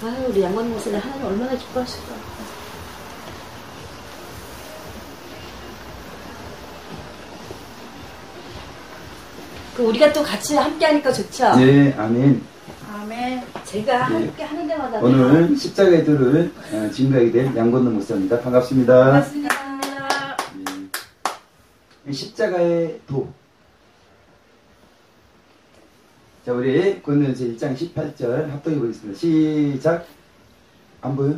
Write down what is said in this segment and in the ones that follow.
아유, 우리 양반 목사님 하나님 얼마나 기뻐하실까. 그 우리가 또 같이 함께 하니까 좋죠? 네, 아멘. 아멘. 제가 함께 하는 데마다 오늘 십자가의 도를 증거하게 될 양건도 목사입니다. 반갑습니다. 반갑습니다. 십자가의 도. 자, 우리 고린도전서 1장 18절 합독해 보겠습니다. 시작. 안 보여?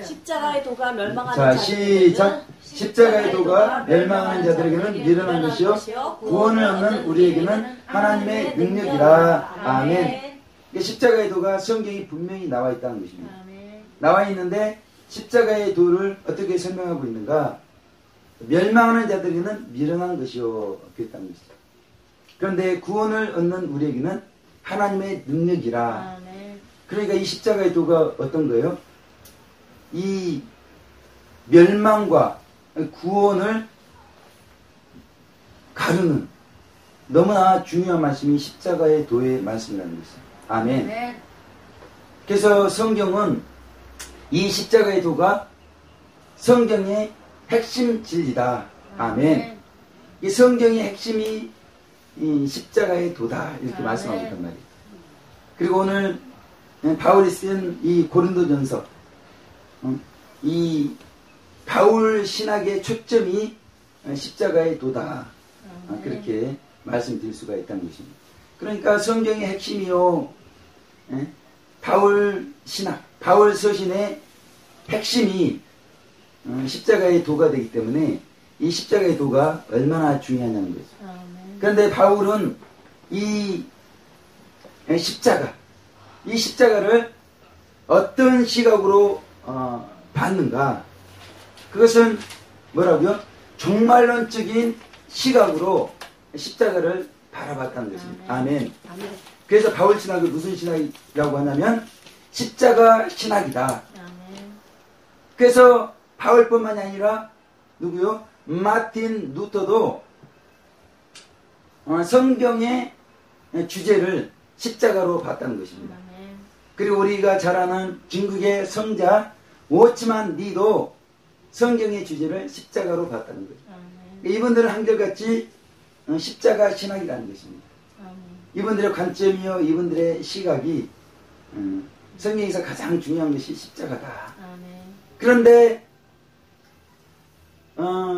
십자가의 도가 멸망하는 자, 자들에게는 시작. 십자가의 도가 멸망하는 자들에게는 미련한 것이요 구원을 얻는 우리에게는 하나님의 능력이라. 아멘. 십자가의 도가 성경이 분명히 나와 있다는 것입니다. 나와 있는데 십자가의 도를 어떻게 설명하고 있는가? 멸망하는 자들에게는 미련한 것이요 그랬다는 것이죠. 그런데 구원을 얻는 우리에게는 하나님의 능력이라. 그러니까 이 십자가의 도가 어떤 거예요? 이 멸망과 구원을 가르는 너무나 중요한 말씀이 십자가의 도의 말씀이라는 것이죠. 아멘. 그래서 성경은 이 십자가의 도가 성경의 핵심 진리다. 아멘. 이 성경의 핵심이 이 십자가의 도다. 이렇게 말씀하고 있단 말이에요. 그리고 오늘 바울이 쓴 이 고린도전서, 이 바울 신학의 초점이 십자가의 도다. 그렇게 말씀드릴 수가 있다는 것입니다. 그러니까 성경의 핵심이요, 바울 신학, 바울 서신의 핵심이 십자가의 도가 되기 때문에 이 십자가의 도가 얼마나 중요하냐는 거죠. 그런데 바울은 이 십자가, 이 십자가를 어떤 시각으로 봤는가? 그것은 뭐라고요? 종말론적인 시각으로 십자가를 바라봤다는 것입니다. 아멘. 그래서 바울 신학을 무슨 신학이라고 하냐면 십자가 신학이다. 그래서 바울뿐만이 아니라 누구요? 마틴 루터도 성경의 주제를 십자가로 봤다는 것입니다. 그리고 우리가 잘 아는 중국의 성자 워치만 리도 성경의 주제를 십자가로 봤다는 거죠. 이분들은 한결같이 십자가 신학이라는 것입니다. 이분들의 관점이요, 이분들의 시각이 성경에서 가장 중요한 것이 십자가다. 그런데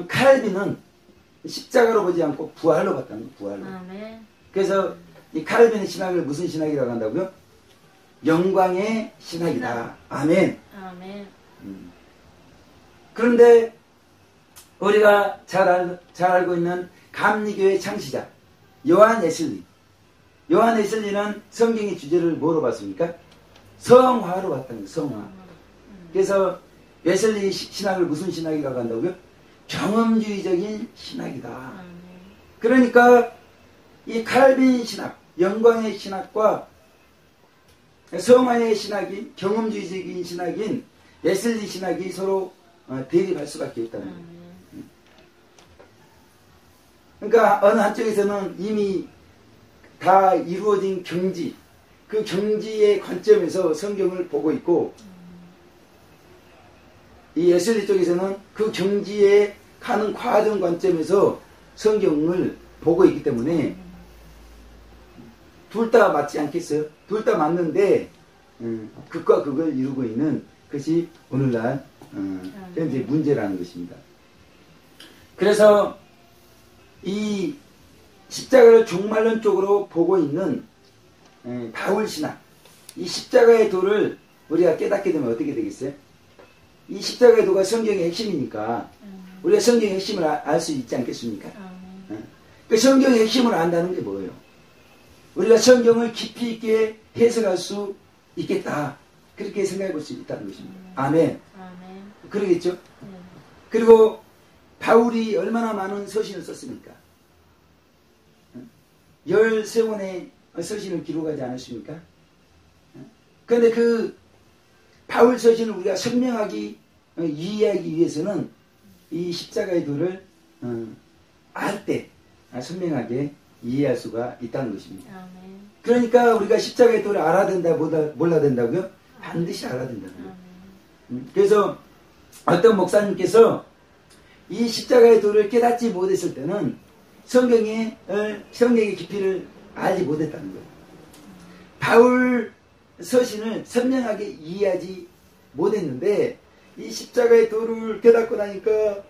칼빈은 십자가로 보지 않고 부활로 봤다는 거예요. 부활로. 그래서 이 칼빈의 신학을 무슨 신학이라고 한다고요? 영광의 신학이다. 아멘. 그런데 우리가 잘 알고 있는 감리교의 창시자 요한 웨슬리. 요한 웨슬리는 성경의 주제를 뭐로 봤습니까? 성화로 봤다는 거예요. 성화. 그래서 웨슬리 신학을 무슨 신학이라고 한다고요? 경험주의적인 신학이다. 그러니까 이 칼빈 신학, 영광의 신학과 성화의 신학인, 경험주의적인 신학인 웨슬리 신학이 서로 대립할 수밖에 없다는 거예요. 그러니까 어느 한쪽에서는 이미 다 이루어진 경지, 그 경지의 관점에서 성경을 보고 있고, 이 웨슬리 쪽에서는 그 경지에 가는 과정 관점에서 성경을 보고 있기 때문에 둘 다 맞지 않겠어요? 둘 다 맞는데 극과 극을 이루고 있는 것이 오늘날 현재 문제라는 것입니다. 그래서 이 십자가를 종말론적으로 보고 있는 바울 신학, 이 십자가의 도를 우리가 깨닫게 되면 어떻게 되겠어요? 이 십자가의 도가 성경의 핵심이니까 우리가 성경의 핵심을 알 수 있지 않겠습니까? 그 성경의 핵심을 안다는 게 뭐예요? 우리가 성경을 깊이 있게 해석할 수 있겠다. 그렇게 생각해 볼 수 있다는 것입니다. 아멘. 그러겠죠? 그리고 바울이 얼마나 많은 서신을 썼습니까? 13권의 서신을 기록하지 않았습니까? 그런데 그 바울 서신을 우리가 선명하게 이해하기 위해서는 이 십자가의 도를 알 때 선명하게 이해할 수가 있다는 것입니다. 그러니까 우리가 십자가의 도를 알아야 된다, 몰라야 된다고요? 반드시 알아야 된다는 거예요. 그래서 어떤 목사님께서 이 십자가의 도를 깨닫지 못했을 때는 성경의 깊이를 알지 못했다는 거예요. 바울 서신을 선명하게 이해하지 못했는데 이 십자가의 도를 깨닫고 나니까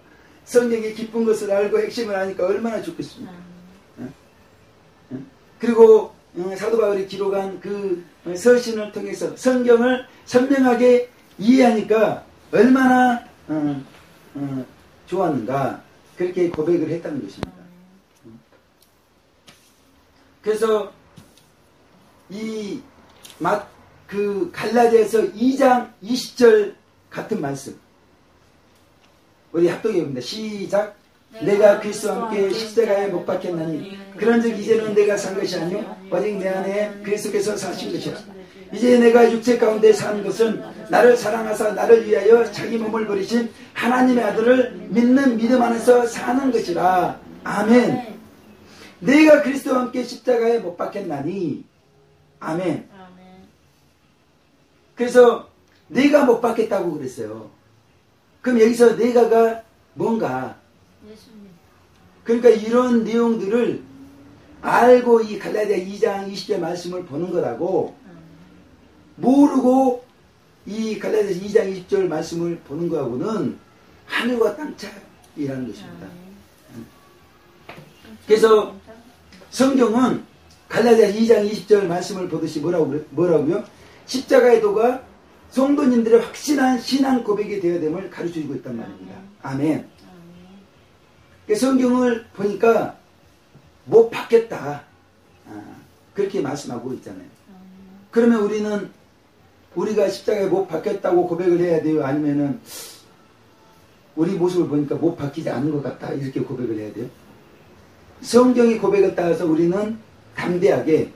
성경의 깊은 것을 알고 핵심을 아니까 얼마나 좋겠습니까? 그리고 사도 바울이 기록한 그 서신을 통해서 성경을 선명하게 이해하니까 얼마나 좋았는가 그렇게 고백을 했다는 것입니다. 그래서 그 갈라디아서 2장 20절 같은 말씀 우리 합독해 봅니다. 시작. 내가 그리스도와 함께 십자가에 못 박혔나니 그런즉 이제는 내가 산 것이 아니요 오직 내 안에 그리스도께서 사신 것이라. 이제 내가 육체 가운데 사는 것은 나를 사랑하사 나를 위하여 자기 몸을 버리신 하나님의 아들을 믿는 믿음 안에서 사는 것이라. 아멘. 내가 그리스도와 함께 십자가에 못 박혔나니. 아멘. 그래서 내가 못 박혔다고 그랬어요. 그럼 여기서 내가가 뭔가? 그러니까 이런 내용들을 알고 이 갈라디아 2장 20절 말씀을 보는 거라고 모르고 이 갈라디아 2장 20절 말씀을 보는 거하고는 하늘과 땅 차이라는 것입니다. 그래서 성경은 갈라디아 2장 20절 말씀을 보듯이 뭐라고요? 십자가의 도가 성도님들의 확실한 신앙 고백이 되어야 됨을 가르쳐주고 있단 말입니다. 아멘. 성경을 보니까 못 박혔다. 그렇게 말씀하고 있잖아요. 그러면 우리가 십자가에 못 박혔다고 고백을 해야 돼요? 아니면은 우리 모습을 보니까 못 박히지 않은 것 같다 이렇게 고백을 해야 돼요? 성경의 고백을 따라서 우리는 담대하게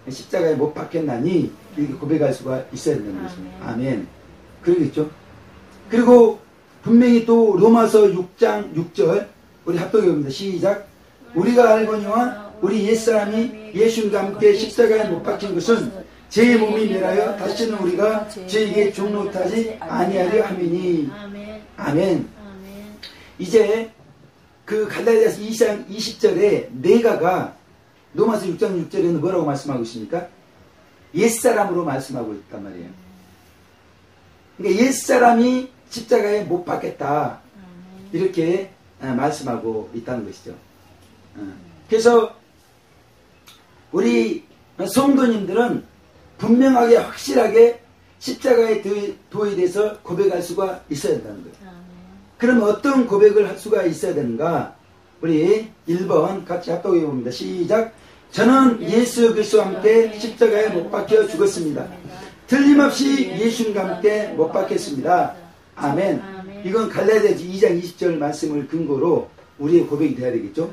십자가에 못 박혔나니 이렇게 고백할 수가 있어야 된다는 것입니다. 아멘. 그러겠죠? 그리고 분명히 또 로마서 6장 6절 우리 합독해 봅니다. 시작. 우리가 알거니와 우리 옛사람이 예수님과 함께 십자가에 못 박힌 것은 제 몸이 멸하여 다시는 우리가 저에게 종노하지 아니하려 함이니. 아멘. 이제 그 갈라디아서 2장 20절에 내가가 로마서 6장 6절에는 뭐라고 말씀하고 있습니까? 옛사람으로 말씀하고 있단 말이에요. 그러니까 옛사람이 십자가에 못 박혔다 이렇게 말씀하고 있다는 것이죠. 그래서 우리 성도님들은 분명하게 확실하게 십자가의 도에 대해서 고백할 수가 있어야 된다는 거예요. 그러면 어떤 고백을 할 수가 있어야 되는가? 우리 1번 같이 합독해 봅니다. 시작. 저는 예수 그리스도와 함께 십자가에 못 박혀 죽었습니다. 틀림없이 예수님과 함께 못 박혔습니다. 아멘. 이건 갈라디아 2장 20절 말씀을 근거로 우리의 고백이 돼야 되겠죠?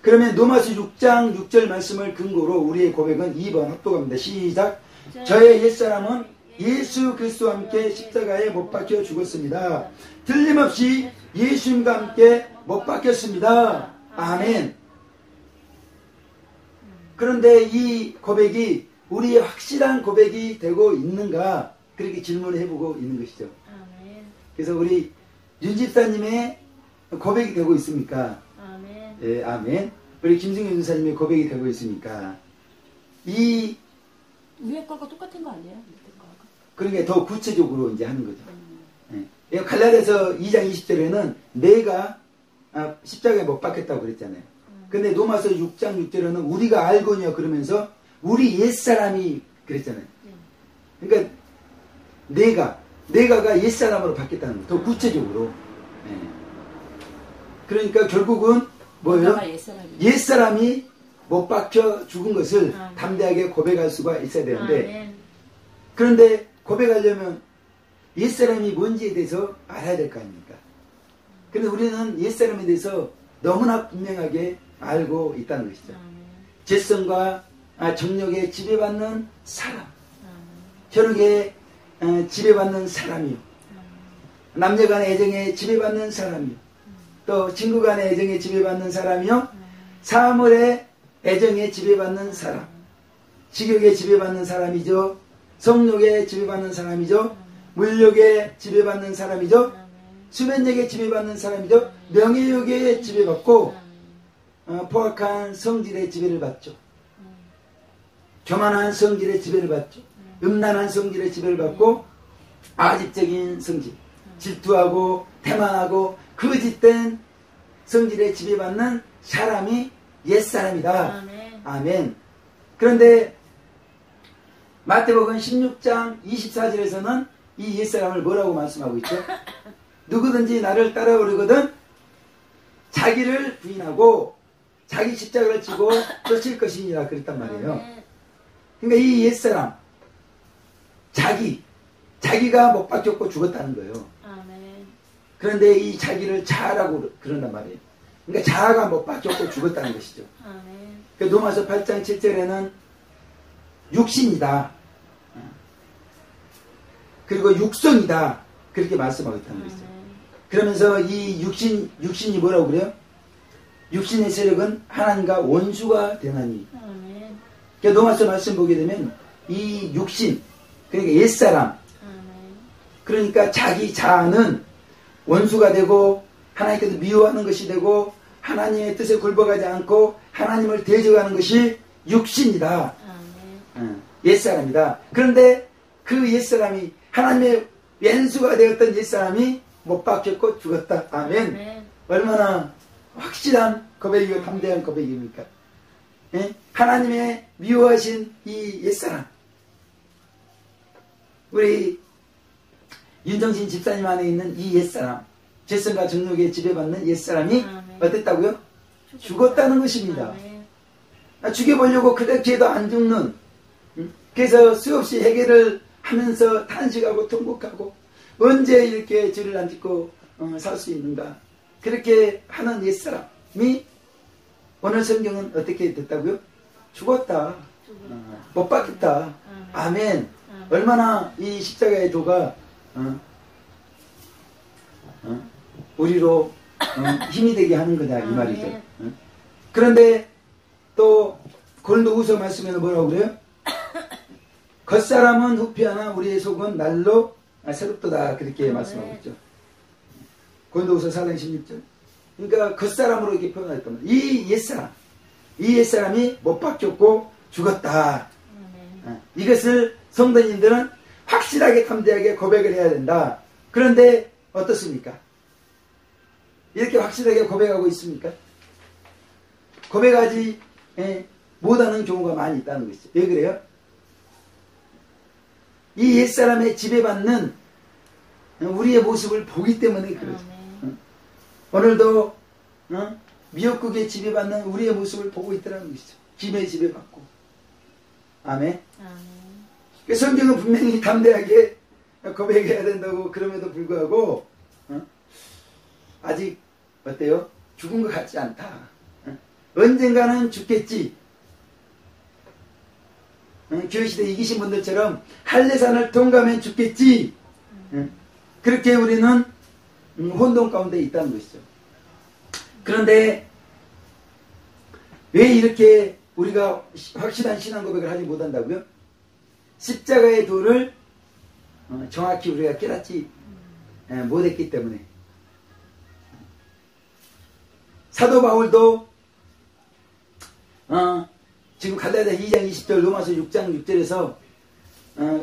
그러면 로마서 6장 6절 말씀을 근거로 우리의 고백은 2번 합독합니다. 시작. 저의 옛사람은 예수 그리스도와 함께 십자가에 못 박혀 죽었습니다. 틀림없이 예수님과 함께 못 박혔습니다. 아멘. 그런데 이 고백이 우리의 확실한 고백이 되고 있는가? 그렇게 질문을 해보고 있는 것이죠. 그래서 우리 윤 집사님의 고백이 되고 있습니까? 아멘. 예, 아멘. 우리 김승현 집사님의 고백이 되고 있습니까? 이 위에 거가 똑같은 거 아니에요? 밑에 거가? 그러니까 더 구체적으로 이제 하는 거죠. 예. 갈라디아서 2장 20절에는 내가 십자가에 못 박혔다고 그랬잖아요. 근데 로마서 6장 6절에는 우리가 알거니와 그러면서 우리 옛사람이 그랬잖아요. 그러니까 내가가 옛사람으로 바뀌었다는 거예요. 더 구체적으로. 예. 그러니까 결국은 뭐예요? 옛사람이 못 박혀 죽은 것을 담대하게 고백할 수가 있어야 되는데 그런데 고백하려면 옛사람이 뭔지에 대해서 알아야 될 거 아닙니까? 그런데 우리는 옛사람에 대해서 너무나 분명하게 알고 있다는 것이죠. 죄성과 정력에 지배받는 사람, 혈육에 지배받는 사람이요, 남녀간의 애정에 지배받는 사람이요, 또 친구간의 애정에 지배받는 사람이요, 사물의 애정에 지배받는 사람, 식욕에 지배받는 사람이죠. 성욕에 지배받는 사람이죠. 물욕에 지배받는 사람이죠. 수면욕에 지배받는 사람이죠. 명예욕에 지배받고 포악한 성질의 지배를 받죠. 교만한 성질의 지배를 받죠. 음란한 성질의 지배를 받고 아집적인 성질, 질투하고 태만하고 거짓된 성질에 지배받는 사람이 옛사람이다. 아멘. 그런데 마태복음 16장 24절에서는 이 옛사람을 뭐라고 말씀하고 있죠? 누구든지 나를 따라오려거든 자기를 부인하고 자기 십자가를 지고 쫓을 것이니라 그랬단 말이에요. 그러니까 이 옛사람 자기가 못 박혔고 죽었다는 거예요. 그런데 이 자기를 자아라고 그런단 말이에요. 그러니까 자아가 못 박혔고 죽었다는 것이죠. 로마서 8장 7절에는 육신이다. 그리고 육성이다. 그렇게 말씀하고 있다는 것이죠. 그러면서 이 육신이 뭐라고 그래요? 육신의 세력은 하나님과 원수가 되나니. 그러니까 로마서 말씀 보게 되면 이 육신, 그러니까 옛사람, 그러니까 자기 자아는 원수가 되고 하나님께서 미워하는 것이 되고 하나님의 뜻에 굴복하지 않고 하나님을 대적하는 것이 육신이다. 옛사람이다. 그런데 그 옛사람이 하나님의 왼수가 되었던 옛사람이 못 박혔고 죽었다. 아멘. 얼마나 확실한 고백이고 담대한 고백입니까? 예? 하나님의 미워하신 이 옛사람. 우리 윤정신 집사님 안에 있는 이 옛사람, 죄성과 정욕에 지배받는 옛사람이 어땠다고요? 죽었다는 것입니다. 죽여보려고 그렇게 해도 안 죽는, 그래서 수없이 해결을 하면서 탄식하고 통곡하고 언제 이렇게 죄를 안 짓고 살 수 있는가, 그렇게 하는 옛사람이 오늘 성경은 어떻게 됐다고요? 죽었다. 못 박혔다. 아멘. 얼마나 이 십자가의 도가 우리로 힘이 되게 하는 거냐 이 말이죠. 그런데 또 고린도후서 말씀에는 뭐라고 그래요? 겉사람은 후피하나 우리의 속은 날로 새롭도다 그렇게 말씀하고 있죠. 고린도후서 4장 16절. 그러니까 겉사람으로 이렇게 표현했단 말이에요. 이 옛사람이 못 박혔고 죽었다. 이것을 성도님들은 확실하게 담대하게 고백을 해야 된다. 그런데 어떻습니까? 이렇게 확실하게 고백하고 있습니까? 고백하지 못하는 경우가 많이 있다는 것이죠. 왜 그래요? 이 옛사람의 지배받는 우리의 모습을 보기 때문에 그러죠. 오늘도 미역국에 지배받는 우리의 모습을 보고 있다는 것이죠. 김에 지배받고. 아멘. 성경은 분명히 담대하게 고백해야 된다고 그럼에도 불구하고 아직 어때요? 죽은 것 같지 않다. 언젠가는 죽겠지. 교회시대 이기신 분들처럼 할례산을 통과하면 죽겠지. 그렇게 우리는 혼돈 가운데 있다는 것이죠. 그런데 왜 이렇게 우리가 확실한 신앙 고백을 하지 못한다고요? 십자가의 도를 정확히 우리가 깨닫지 못했기 때문에. 사도 바울도 지금 갈라디아 2장 20절, 로마서 6장 6절에서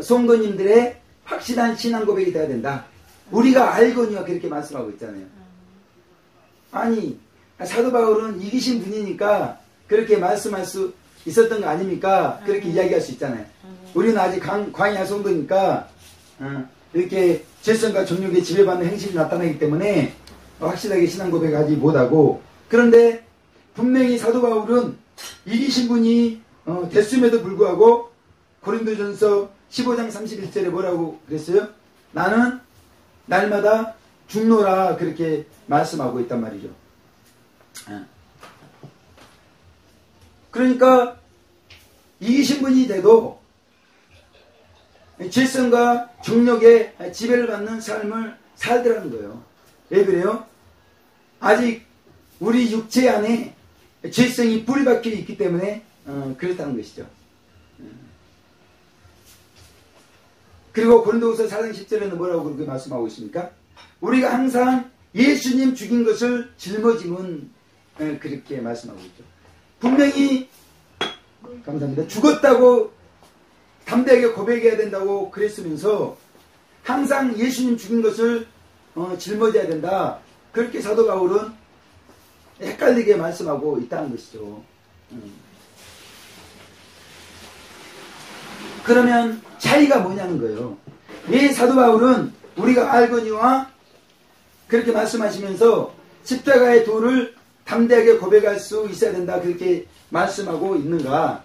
성도님들의 확실한 신앙 고백이 돼야 된다. 우리가 알거니와 그렇게 말씀하고 있잖아요. 아니, 사도 바울은 이기신 분이니까 그렇게 말씀할 수 있었던 거 아닙니까? 그렇게 이야기할 수 있잖아요. 우리는 아직 광야 성도니까 이렇게 죄성과 정욕에 지배받는 행실이 나타나기 때문에 확실하게 신앙 고백하지 못하고, 그런데 분명히 사도 바울은 이기신 분이 됐음에도 불구하고 고린도전서 15장 31절에 뭐라고 그랬어요? 나는 날마다 죽노라 그렇게 말씀하고 있단 말이죠. 그러니까 이기신 분이 돼도 죄성과 정욕에 지배를 받는 삶을 살더라는 거예요. 왜 그래요? 아직 우리 육체 안에 죄성이 뿌리 박혀 있기 때문에 그렇다는 것이죠. 그리고 고린도후서 4장 10절에는 뭐라고 그렇게 말씀하고 있습니까? 우리가 항상 예수님 죽인 것을 짊어지면 그렇게 말씀하고 있죠. 분명히 감사합니다. 죽었다고 담대하게 고백해야 된다고 그랬으면서 항상 예수님 죽인 것을 짊어져야 된다. 그렇게 사도 바울은 헷갈리게 말씀하고 있다는 것이죠. 그러면 차이가 뭐냐는 거예요. 왜 사도 바울은 우리가 알거니와 그렇게 말씀하시면서 십자가의 도를 담대하게 고백할 수 있어야 된다 그렇게 말씀하고 있는가?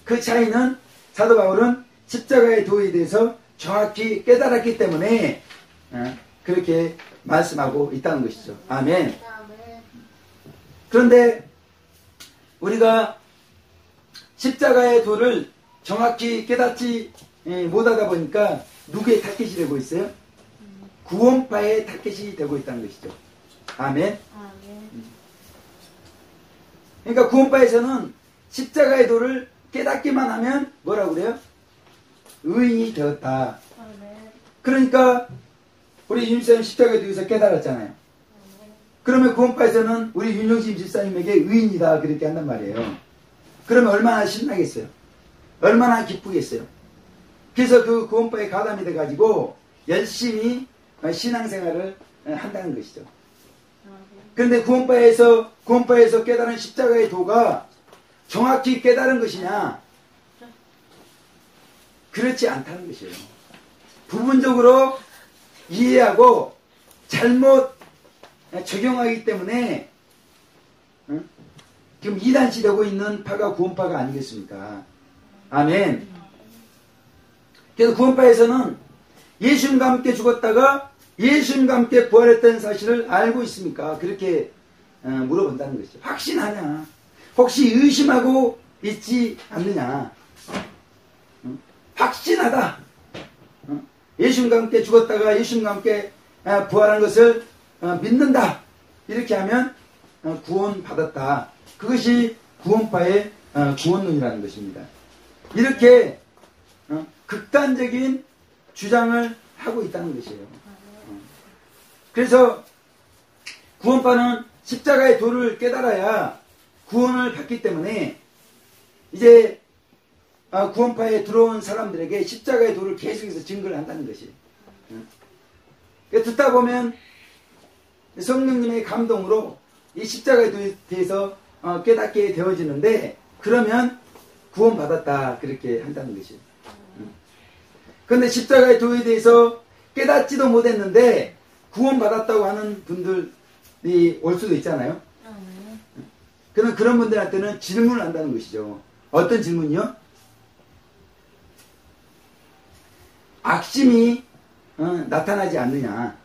그 차이는 사도 바울은 십자가의 도에 대해서 정확히 깨달았기 때문에 그렇게 말씀하고 있다는 것이죠. 아멘. 그런데 우리가 십자가의 도를 정확히 깨닫지 못하다 보니까 누구의 타켓이 되고 있어요? 구원파의 타켓이 되고 있다는 것이죠. 아멘. 그러니까 구원파에서는 십자가의 도를 깨닫기만 하면 뭐라고 그래요? 의인이 되었다. 그러니까 우리 윤쌤 십자가에 대해서 깨달았잖아요. 그러면 구원파에서는 우리 윤종신 집사님에게 의인이다 그렇게 한단 말이에요. 그러면 얼마나 신나겠어요? 얼마나 기쁘겠어요? 그래서 그 구원파에 가담이 돼가지고 열심히 신앙생활을 한다는 것이죠. 그런데 구원파에서 깨달은 십자가의 도가 정확히 깨달은 것이냐? 그렇지 않다는 것이에요. 부분적으로 이해하고 잘못 적용하기 때문에 지금 이단시 되고 있는 파가 구원파가 아니겠습니까? 아멘. 그래서 구원파에서는 예수님과 함께 죽었다가 예수님과 함께 부활했다는 사실을 알고 있습니까? 그렇게 물어본다는 것이죠. 확신하냐? 혹시 의심하고 있지 않느냐? 확신하다. 예수님과 함께 죽었다가 예수님과 함께 부활한 것을 믿는다. 이렇게 하면 구원받았다. 그것이 구원파의 구원론이라는 것입니다. 이렇게 극단적인 주장을 하고 있다는 것이에요. 그래서 구원파는 십자가의 도를 깨달아야 구원을 받기 때문에 이제 구원파에 들어온 사람들에게 십자가의 도를 계속해서 증거를 한다는 것이에요. 듣다 보면 성령님의 감동으로 이 십자가에 대해서 깨닫게 되어지는데 그러면 구원받았다 그렇게 한다는 것이에요. 그런데 십자가의 도에 대해서 깨닫지도 못했는데 구원받았다고 하는 분들이 올 수도 있잖아요. 그럼 그런 분들한테는 질문을 한다는 것이죠. 어떤 질문이요? 악심이 나타나지 않느냐.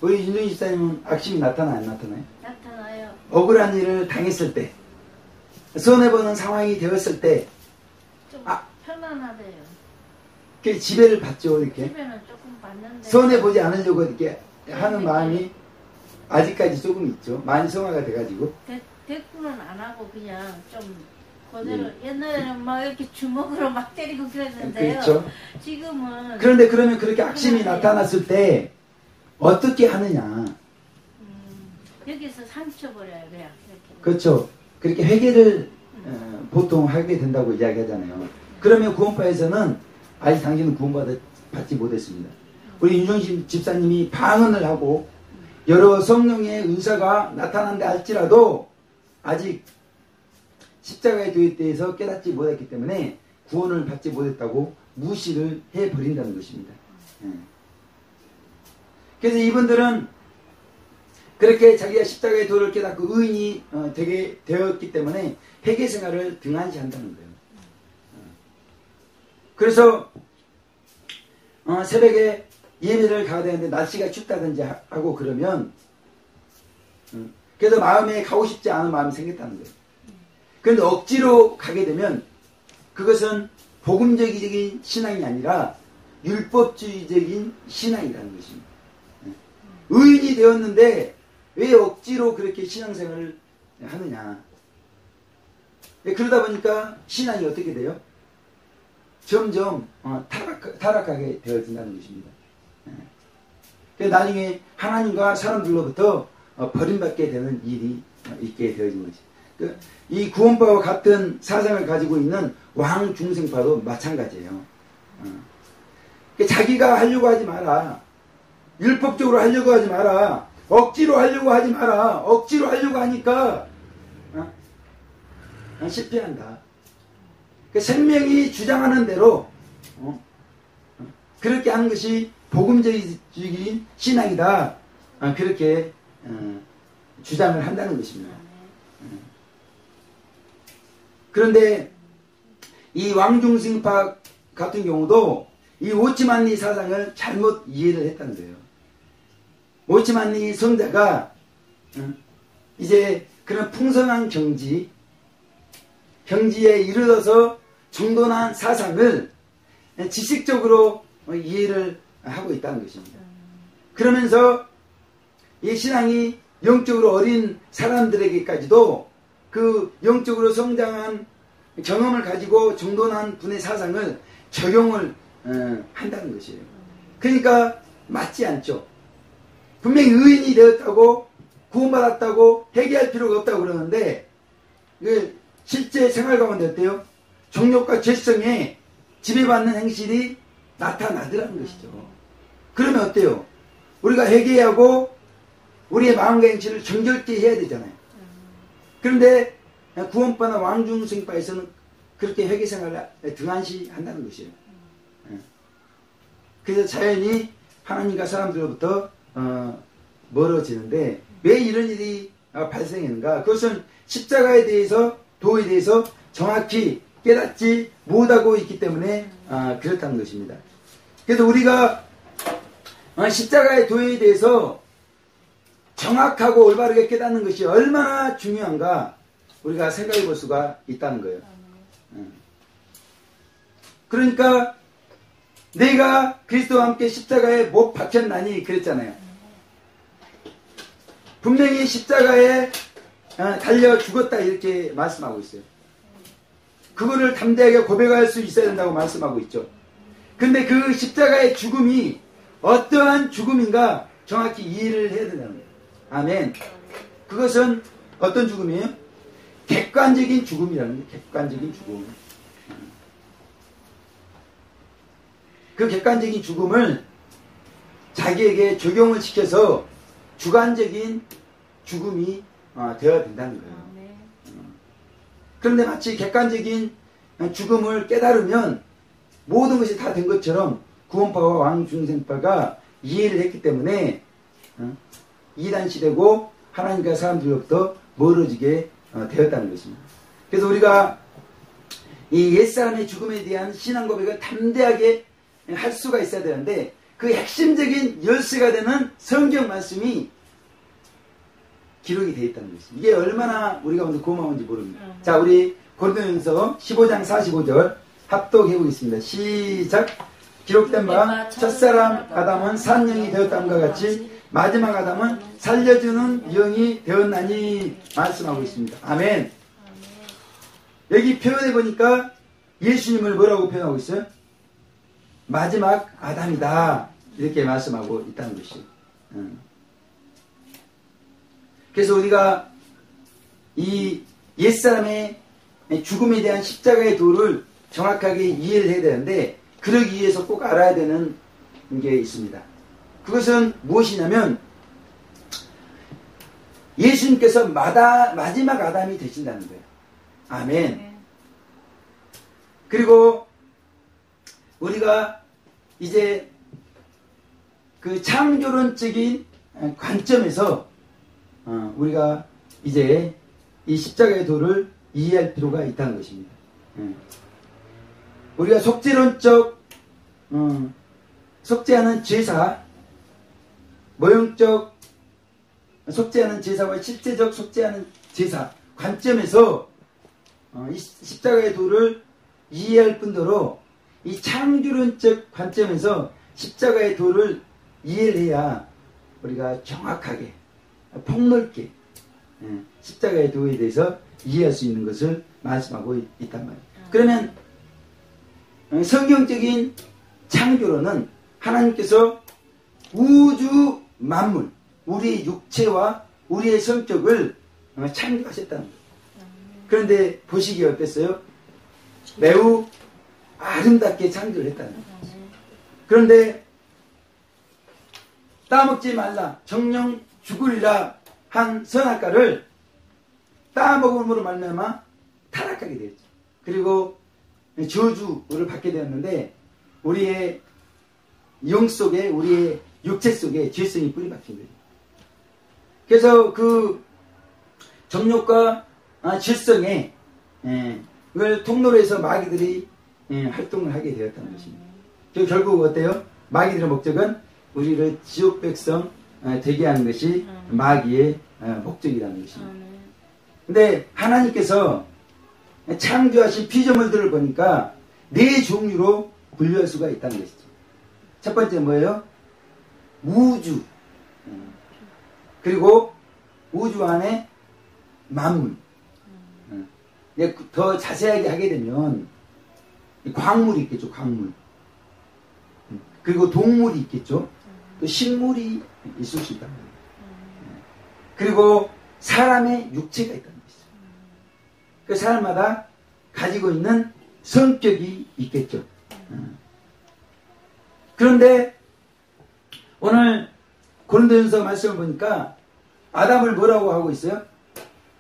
우리 윤정희 집사님은 악심이 나타나요? 안 나타나요? 나타나요. 억울한 일을 당했을 때, 손해보는 상황이 되었을 때, 좀 편안하대요. 그 지배를 받죠, 이렇게. 집에는 조금 받는데. 손해보지 않으려고 이렇게 하는 마음이 아직까지 조금 있죠. 많이 성화가 돼가지고. 대꾸는 안 하고 그냥 좀 그대로 옛날에는 막 이렇게 주먹으로 막 때리고 그랬는데요. 그렇죠. 지금은 그런데 그러면 그렇게 악심이 나타났을 때 어떻게 하느냐. 여기서 상처버려요 그냥 이렇게. 그렇죠. 그렇게 회개를 보통 하게 된다고 이야기하잖아요. 그러면 구원파에서는 아직 당신은 구원받지 못했습니다. 우리 윤종신 집사님이 방언을 하고 여러 성령의 은사가 나타난다 할지라도 아직 십자가의 도에 대해서 깨닫지 못했기 때문에 구원을 받지 못했다고 무시를 해버린다는 것입니다. 그래서 이분들은 그렇게 자기가 십자가의 도를 깨닫고 의인이 되게 되었기 때문에 회개 생활을 등한시한다는 거예요. 그래서 새벽에 예배를 가야 되는데 날씨가 춥다든지 하고 그러면 그래서 마음에 가고 싶지 않은 마음이 생겼다는 거예요. 그런데 억지로 가게 되면 그것은 복음적인 신앙이 아니라 율법주의적인 신앙이라는 것입니다. 의인이 되었는데 왜 억지로 그렇게 신앙생활을 하느냐. 그러다 보니까 신앙이 어떻게 돼요? 점점 타락하게 되어진다는 것입니다. 그래서 나중에 하나님과 사람들로부터 버림받게 되는 일이 있게 되어진 것이죠. 이 구원파와 같은 사상을 가지고 있는 왕중생파도 마찬가지예요. 자기가 하려고 하지 마라. 율법적으로 하려고 하지 마라. 억지로 하려고 하지 마라. 억지로 하려고 하니까 실패한다. 생명이 주장하는 대로 그렇게 하는 것이 복음적인 신앙이다. 그렇게 주장을 한다는 것입니다. 그런데 이 왕중생파 같은 경우도 이 오치만리 사상을 잘못 이해를 했다는 거예요. 오치만리 성자가 이제 그런 풍성한 경지에 이르러서 정돈한 사상을 지식적으로 이해를 하고 있다는 것입니다. 그러면서 이 신앙이 영적으로 어린 사람들에게까지도 그 영적으로 성장한 경험을 가지고 정돈한 분의 사상을 적용을 한다는 것이에요. 그러니까 맞지 않죠. 분명히 의인이 되었다고 구원받았다고 회개할 필요가 없다고 그러는데 실제 생활 가운데 어때요? 정욕과 죄성에 지배받는 행실이 나타나더라는 것이죠. 그러면 어때요? 우리가 회개하고 우리의 마음과 행실을 정결케 해야 되잖아요. 그런데 구원파나 왕중생파에서는 그렇게 회개생활을 등한시한다는 것이에요. 그래서 자연히 하나님과 사람들로부터 멀어지는데 왜 이런 일이 발생했는가? 그것은 십자가에 대해서 도에 대해서 정확히 깨닫지 못하고 있기 때문에 그렇다는 것입니다. 그래서 우리가 십자가의 도에 대해서 정확하고 올바르게 깨닫는 것이 얼마나 중요한가 우리가 생각해 볼 수가 있다는 거예요. 그러니까 내가 그리스도와 함께 십자가에 못 박혔나니 그랬잖아요. 분명히 십자가에 달려 죽었다 이렇게 말씀하고 있어요. 그거를 담대하게 고백할 수 있어야 된다고 말씀하고 있죠. 근데 그 십자가의 죽음이 어떠한 죽음인가 정확히 이해를 해야 된다는 거예요. 아멘. 그것은 어떤 죽음이에요? 객관적인 죽음이라는 거예요. 객관적인 죽음. 그 객관적인 죽음을 자기에게 적용을 시켜서 주관적인 죽음이 되어야 된다는 거예요. 그런데 마치 객관적인 죽음을 깨달으면 모든 것이 다 된 것처럼 구원파와 왕중생파가 이해를 했기 때문에 이단시되고 하나님과 사람들로부터 멀어지게 되었다는 것입니다. 그래서 우리가 이 옛사람의 죽음에 대한 신앙 고백을 담대하게 할 수가 있어야 되는데 그 핵심적인 열쇠가 되는 성경 말씀이 기록이 되어 있다는 것입니다. 이게 얼마나 우리가 오늘 고마운지 모릅니다. 자, 우리 고린도전서 15장 45절 합독해 보겠습니다. 시작. 기록된 바 첫사람 아담은 산영이 되었다함과 같이 마지막 아담은 살려주는 영이 되었나니 말씀하고 있습니다. 아멘. 여기 표현해 보니까 예수님을 뭐라고 표현하고 있어요? 마지막 아담이다 이렇게 말씀하고 있다는 것이죠. 그래서 우리가 이 옛사람의 죽음에 대한 십자가의 도를 정확하게 이해를 해야 되는데 그러기 위해서 꼭 알아야 되는 게 있습니다. 그것은 무엇이냐면 예수님께서 마지막 아담이 되신다는 거예요. 아멘. 그리고 우리가 이제 그 창조론적인 관점에서 우리가 이제 이 십자가의 도를 이해할 필요가 있다는 것입니다. 우리가 속죄론적 속죄하는 제사, 모형적 속죄하는 제사와 실제적 속죄하는 제사 관점에서 이 십자가의 도를 이해할 뿐더러 이 창조론적 관점에서 십자가의 도를 이해를 해야 우리가 정확하게 폭넓게 십자가의 도에 대해서 이해할 수 있는 것을 말씀하고 있단 말이에요. 그러면 성경적인 창조로는 하나님께서 우주 만물, 우리 육체와 우리의 성격을 창조하셨다는 거예요. 그런데 보시기에 어땠어요? 매우 아름답게 창조를 했다는 거예요. 그런데 따먹지 말라 정령 죽으리라 한 선악과를 따먹음으로 말미암아 타락하게 되었죠. 그리고 저주를 받게 되었는데 우리의 영 속에 우리의 육체 속에 죄성이 뿌리박힌 거예요. 그래서 그 정욕과 질성에 그걸 통로로 해서 마귀들이 활동을 하게 되었다는 것입니다. 결국 어때요? 마귀들의 목적은 우리를 지옥 백성 되게 하는 것이 마귀의 목적이라는 것입니다. 근데 하나님께서 창조하신 피조물들을 보니까 네 종류로 분류할 수가 있다는 것이죠. 첫 번째 뭐예요? 우주. 그리고 우주 안에 만물. 더 자세하게 하게 되면 광물이 있겠죠. 광물. 그리고 동물이 있겠죠. 또 식물이 있을 수 있다는 거예요. 그리고 사람의 육체가 있다는 것이죠. 그 사람마다 가지고 있는 성격이 있겠죠. 그런데 오늘 고린도전서 말씀을 보니까 아담을 뭐라고 하고 있어요?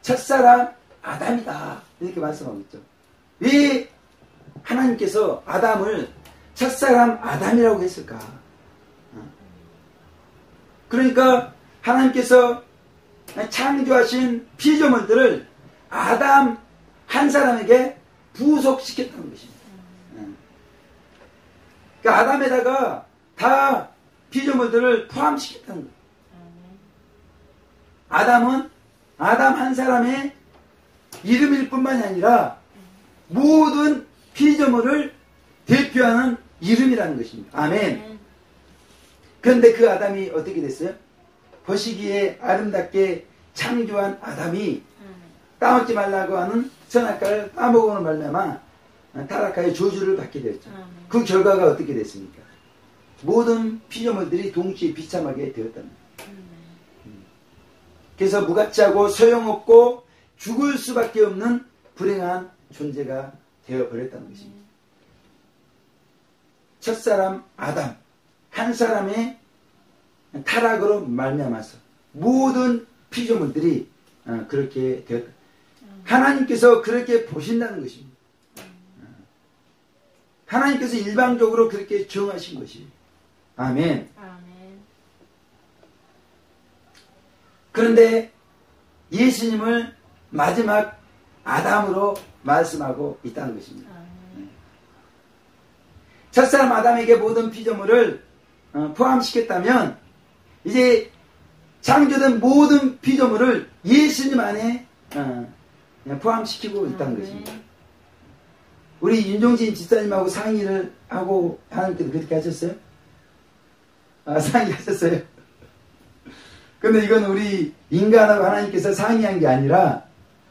첫사람 아담이다 이렇게 말씀하고 있죠. 왜 하나님께서 아담을 첫사람 아담이라고 했을까? 그러니까 하나님께서 창조하신 피조물들을 아담 한 사람에게 부속시켰다는 것입니다. 그러니까 아담에다가 다 피조물들을 포함시켰다는 거예요. 아담은 아담 한 사람의 이름일 뿐만이 아니라 모든 피조물을 대표하는 이름이라는 것입니다. 아멘. 그런데 그 아담이 어떻게 됐어요? 보시기에 아름답게 창조한 아담이 따먹지 말라고 하는 선악과를 따먹으면 말미암아 타락하여 저주를 받게 되었죠. 그 결과가 어떻게 됐습니까? 모든 피조물들이 동시에 비참하게 되었다는 거예요. 그래서 무가치하고 소용없고 죽을 수밖에 없는 불행한 존재가 되어버렸다는 것입니다. 첫사람 아담 한 사람의 타락으로 말미암아서 모든 피조물들이 그렇게 되었다. 하나님께서 그렇게 보신다는 것입니다. 하나님께서 일방적으로 그렇게 정하신 것이에요. 아멘. 그런데 예수님을 마지막 아담으로 말씀하고 있다는 것입니다. 첫사람 아담에게 모든 피조물을 포함시켰다면 이제 창조된 모든 피조물을 예수님 안에 포함시키고 있다는 것입니다. 우리 윤종진 집사님하고 상의를 하고 하나님께서 그렇게 하셨어요? 상의하셨어요? 근데 이건 우리 인간하고 하나님께서 상의한 게 아니라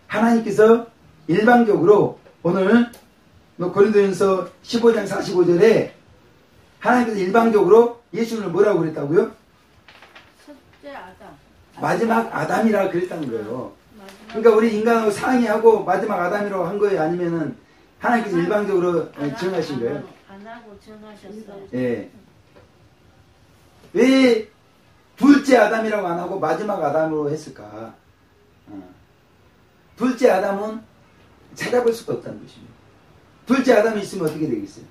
하나님께서 일방적으로 오늘 고린도전서 15장 45절에 하나님께서 일방적으로 예수님을 뭐라고 그랬다고요? 첫째 아담. 마지막 아담이라 그랬다는 거예요. 그러니까 우리 인간하고 상의하고 마지막 아담이라고 한 거예요? 아니면은 하나님께서 일방적으로 정하신 거예요? 안 하고 정하셨어요. 예. 왜 둘째 아담이라고 안 하고 마지막 아담으로 했을까? 둘째 아담은 찾아볼 수가 없다는 것입니다. 둘째 아담이 있으면 어떻게 되겠어요?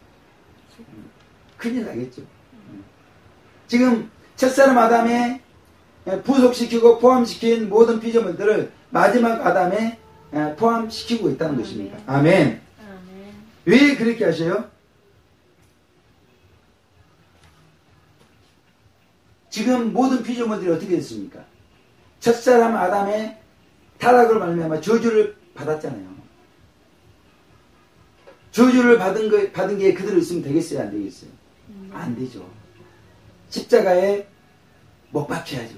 큰일 나겠죠. 지금 첫사람 아담에 부속시키고 포함시킨 모든 피조물들을 마지막 아담에 포함시키고 있다는 것입니다. 아멘. 왜 그렇게 하셔요? 지금 모든 피조물들이 어떻게 됐습니까? 첫사람 아담의 타락을 말미암아 저주를 받았잖아요. 저주를 받은 게 그대로 있으면 되겠어요? 안 되겠어요? 안 되죠. 십자가에 못 박혀야죠.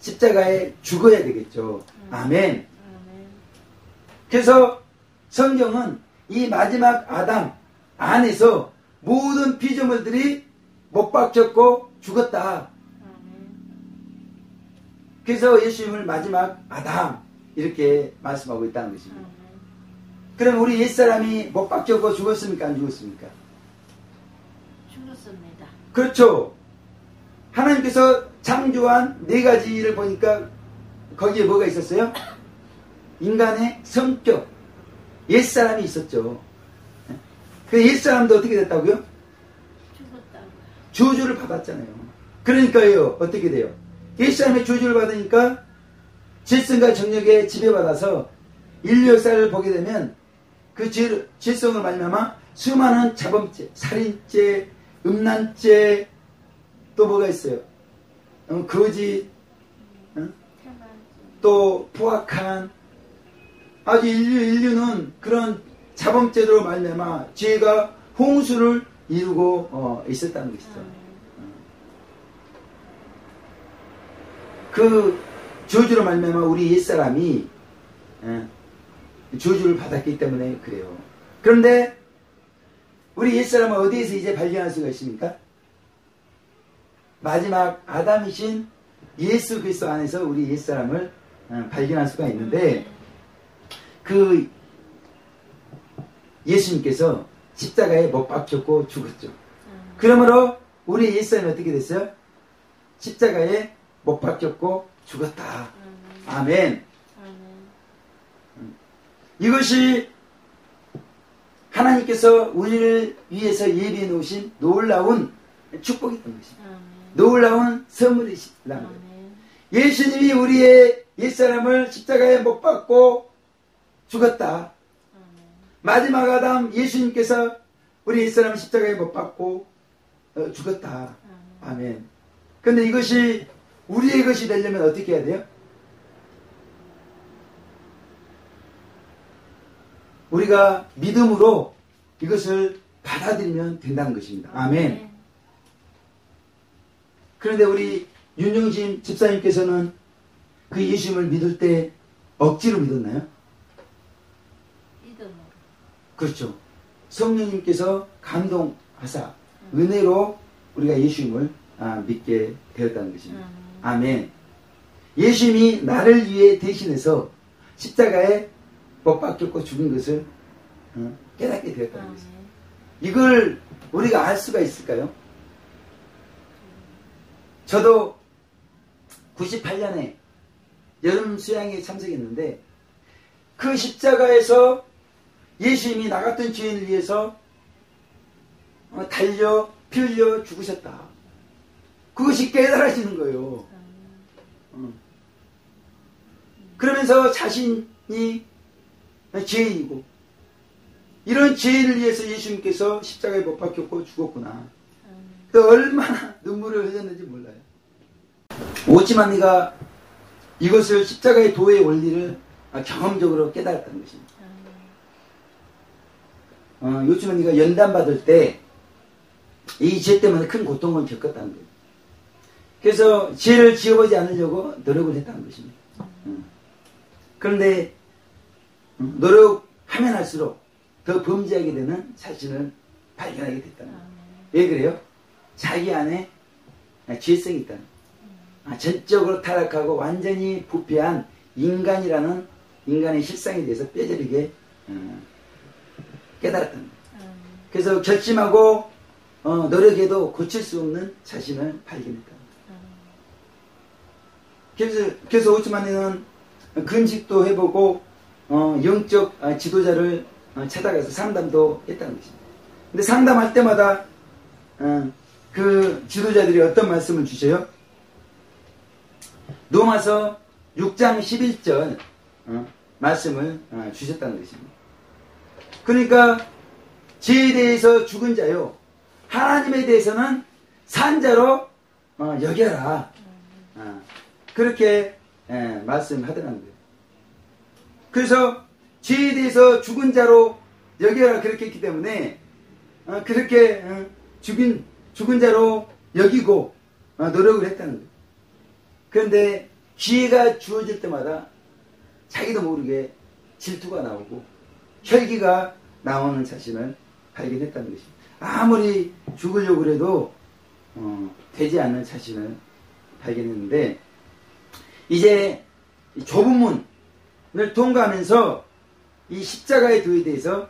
십자가에 죽어야 되겠죠. 아멘. 안에서 모든 피조물들이 못 박혔고 죽었다. 그래서 예수님을 마지막 아담 이렇게 말씀하고 있다는 것입니다. 그럼 우리 옛사람이 못 박혔고 죽었습니까? 안 죽었습니까? 죽었습니다. 그렇죠. 하나님께서 창조한 네 가지를 보니까 거기에 뭐가 있었어요? 인간의 성격, 옛사람이 있었죠. 그 옛사람도 어떻게 됐다고요? 죽었다고. 저주를 받았잖아요. 그러니까요, 어떻게 돼요? 옛사람의 저주를 받으니까 질성과 정력에 지배받아서 인류 역사를 보게 되면 그 질성을 말미암아 수많은 자범죄, 살인죄, 음란죄, 또 뭐가 있어요? 거짓, 또 포악한, 아주 인류는 그런 자범죄로 말미암아 죄가 홍수를 이루고 있었다는 것이죠. 그 저주로 말미암아 우리 옛사람이 저주를 받았기 때문에 그래요. 그런데 우리 옛사람은 어디에서 이제 발견할 수가 있습니까? 마지막 아담이신 예수 그리스도 안에서 우리 옛사람을 발견할 수가 있는데, 그 예수님께서 십자가에 못 박혔고 죽었죠. 그러므로 우리 옛사람이 어떻게 됐어요? 십자가에 못 박혔고 죽었다. 아멘. 이것이 하나님께서 우리를 위해서 예비해 놓으신 놀라운 축복이었던 것입니다. 놀라운 선물이시라는 거예요. 예수님이 우리의 옛사람을 십자가에 못 박고 죽었다. 마지막 아담 예수님께서 우리 옛사람을 십자가에 못 박고 죽었다. 아멘. 그런데 이것이 우리의 것이 되려면 어떻게 해야 돼요? 우리가 믿음으로 이것을 받아들이면 된다는 것입니다. 아멘. 그런데 우리 윤영진 집사님께서는 그 예수님을 믿을 때 억지로 믿었나요? 믿음으로. 그렇죠. 성령님께서 감동하사 은혜로 우리가 예수님을 믿게 되었다는 것입니다. 아멘. 예수님이 나를 위해 대신해서 십자가에 못 박혔고 죽은 것을 깨닫게 되었다는 것입니다. 이걸 우리가 알 수가 있을까요? 저도 98년에 여름 수양에 참석했는데 그 십자가에서 예수님이 나 같은 죄인을 위해서 달려 피 흘려 죽으셨다. 그것이 깨달아지는 거예요. 그러면서 자신이 죄인이고 이런 죄인을 위해서 예수님께서 십자가에 못 박혔고 죽었구나. 또 얼마나 눈물을 흘렸는지 몰라요. 오지만이가 이것을 십자가의 도의 원리를 경험적으로 깨달았다는 것입니다. 요즘은 연단받을 때 이 죄 때문에 큰 고통을 겪었다는 거예요. 그래서 죄를 지어보지 않으려고 노력을 했다는 것입니다. 그런데 노력하면 할수록 더 범죄하게 되는 자신을 발견하게 됐다는 거예요. 왜 그래요? 자기 안에 죄성이 있다는 거예요. 전적으로 타락하고 완전히 부패한 인간이라는 인간의 실상에 대해서 뼈저리게 깨달았다는 거예요. 그래서 결심하고 노력해도 고칠 수 없는 자신을 발견했다. 그래서 오츠만에는 근식도 해보고 영적 지도자를 찾아가서 상담도 했다는 것입니다. 근데 상담할 때마다 그 지도자들이 어떤 말씀을 주셔요? 로마서 6장 11절 말씀을 주셨다는 것입니다. 그러니까 죄에 대해서 죽은 자요, 하나님에 대해서는 산 자로 여겨라. 그렇게 말씀하더라는 거예요. 그래서 죄에 대해서 죽은 자로 여겨라 그렇게 했기 때문에 그렇게 죽은 자로 여기고 노력을 했다는 거예요. 그런데 기회가 주어질 때마다 자기도 모르게 질투가 나오고 혈기가 나오는 자신을 발견했다는 것입니다. 아무리 죽으려고 해도 되지 않는 자신을 발견했는데 이제 좁은 문을 통과하면서 이 십자가의 도에 대해서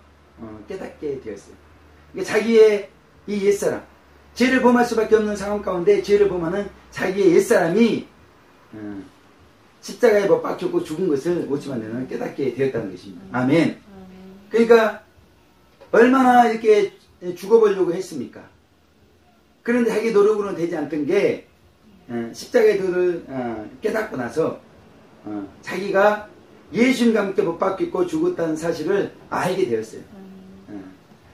깨닫게 되었어요. 그러니까 자기의 이 옛사람, 죄를 범할 수밖에 없는 상황 가운데 죄를 범하는 자기의 옛사람이 십자가에 못 박혔고 죽은 것을 오치만네는 깨닫게 되었다는 것입니다. 아멘. 그러니까 얼마나 이렇게 죽어보려고 했습니까? 그런데 자기 노력으로는 되지 않던 게 십자가의 도를 깨닫고 나서 자기가 예수님과 함께 못 박혔고 죽었다는 사실을 알게 되었어요.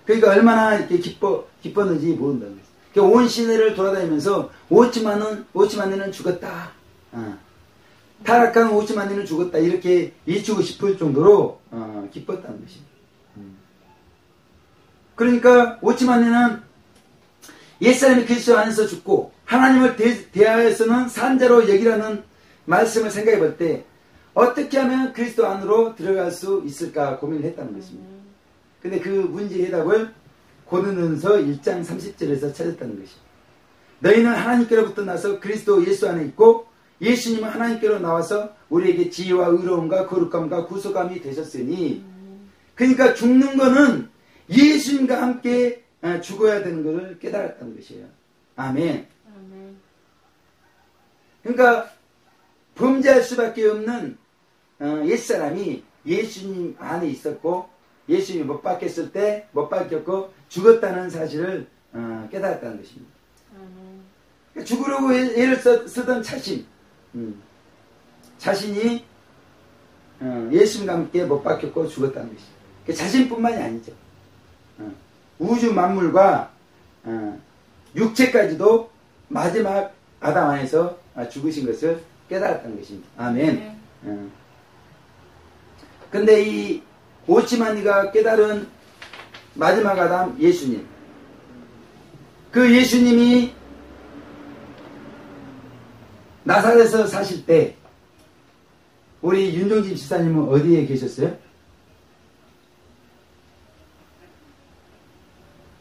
그러니까 얼마나 이렇게 기뻤는지 모른다는 거예요. 그러니까 온 시내를 돌아다니면서 오치만네는 죽었다. 타락한 오치만네는 죽었다. 이렇게 외치고 싶을 정도로 기뻤다는 것입니다. 그러니까 오치만네는 옛사람이 그리스도 안에서 죽고 하나님을 대하여서는 산자로 여기라는 말씀을 생각해 볼 때 어떻게 하면 그리스도 안으로 들어갈 수 있을까 고민을 했다는 것입니다. 근데 그 문제의 해답을 고린도전서 1장 30절에서 찾았다는 것입니다. 너희는 하나님께로부터 나서 그리스도 예수 안에 있고 예수님은 하나님께로 나와서 우리에게 지혜와 의로움과 거룩함과 구속함이 되셨으니 그러니까 죽는 거는 예수님과 함께 죽어야 되는 것을 깨달았다는 것이에요. 아멘. 그러니까 범죄할 수밖에 없는 옛사람이 예수님 안에 있었고 예수님이 못 박혔을 때 못 박혔고 죽었다는 사실을 깨달았다는 것입니다. 그러니까 죽으려고 애를 쓰던 자신이 예수님과 함께 못 박혔고 죽었다는 것이죠. 그러니까 자신뿐만이 아니죠. 우주 만물과 육체까지도 마지막 아담 안에서 죽으신 것을 깨달았다는 것입니다. 아멘. 근데 이 오치만니가 깨달은 마지막 아담 예수님, 그 예수님이 나사렛에서 사실 때 우리 윤종진 집사님은 어디에 계셨어요?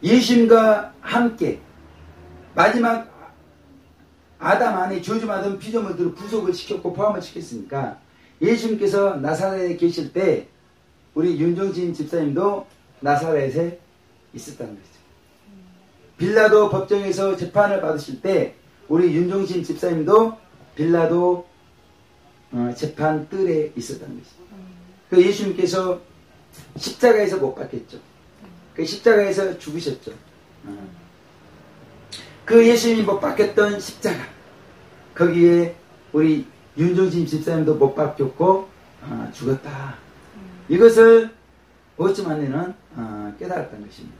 예수님과 함께 마지막 아담 안에 저주받은 피조물들을 구속을 시켰고 포함을 시켰으니까 예수님께서 나사렛에 계실 때 우리 윤종진 집사님도 나사렛에 있었다는 거죠. 빌라도 법정에서 재판을 받으실 때 우리 윤종신 집사님도 빌라도 재판 뜰에 있었다는 거죠. 그 예수님께서 십자가에서 못 박혔죠. 그 십자가에서 죽으셨죠. 그 예수님이 못 박혔던 십자가, 거기에 우리 윤종신 집사님도 못 박혔고 죽었다. 이것을 오치만네는 깨달았던 것입니다.